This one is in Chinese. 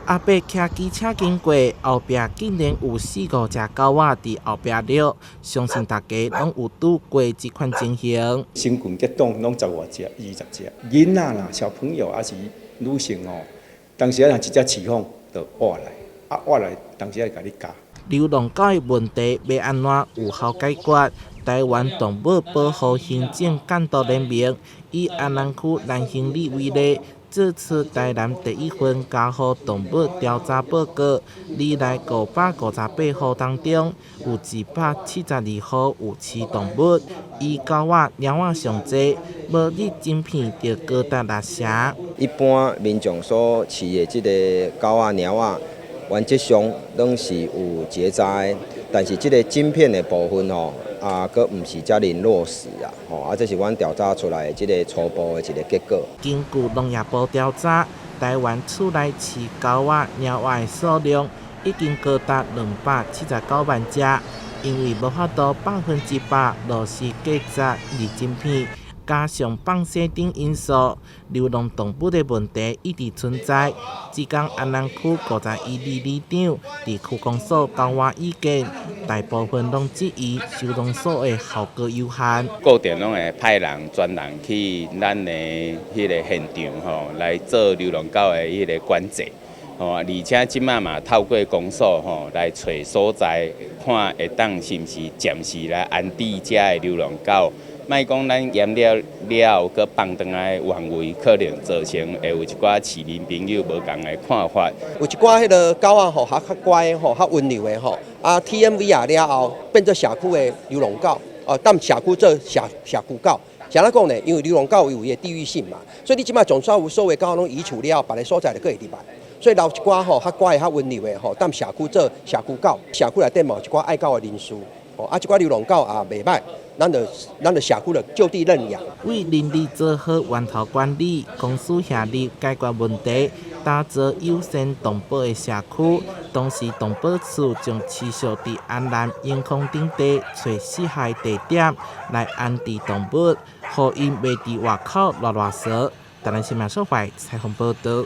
阿伯骑机车经过，后壁竟然有4、5只狗仔伫后壁了，相信大家拢有拄过这款情形。成群结党拢10外只、20只，囡仔啦、小朋友还是女性哦，当时啊，一只饲放就挖来，挖来，当时啊甲你咬。流浪狗的问题要安怎有效解决？台湾动物保护行政监督联盟以安南区南兴里为例，做出台南第1份家户动物调查报告，历来558户当中，有172户有饲动物，以狗仔、猫仔上济，无日晶片就高达6成。一般民众所饲的这个狗仔、猫仔，原则上拢是有结扎的，但是这个晶片的部分哦，佫唔是遮尔落实啊，这是阮调查出来的这个初步的一个结果。根据农业部调查，台湾厝内饲狗仔、猫仔的数量已经高达279万只，因为无法度100%落实结扎日晶片。加上放生等因素，流浪动物的问题一直存在。只讲安南区51里里长伫区公所交换意见，大部分拢质疑收容所的效果有限。固定拢会派人专人去咱的迄个现场吼，来做流浪狗的迄个管制。而且即马嘛透过公所来找所在，看会当是毋是暂时来安置遮的流浪狗。莫讲咱验了，佮放倒来原位，可能造成会有一寡市民朋友无共的看法。有一寡迄个狗仔较乖较温柔的TMV 了后变做社区的流浪狗，当社区做社区狗。怎样讲呢？因为流浪狗有伊个地域性嘛，所以你即摆总算有所有狗拢移除了，别个所在就可以入来。所以留一寡较乖较温柔的当社区做社区狗，社区内底嘛有一寡爱狗的人士，一寡流浪狗也袂歹。咱就社区就地认养，为邻里做好源头管理，公司协力解决问题，打造友善动保的社区。同时，动保处将持续伫安南永康等地找适合地点来安置动物，互因袂伫外口乱踉。台南新闻社会采访报道。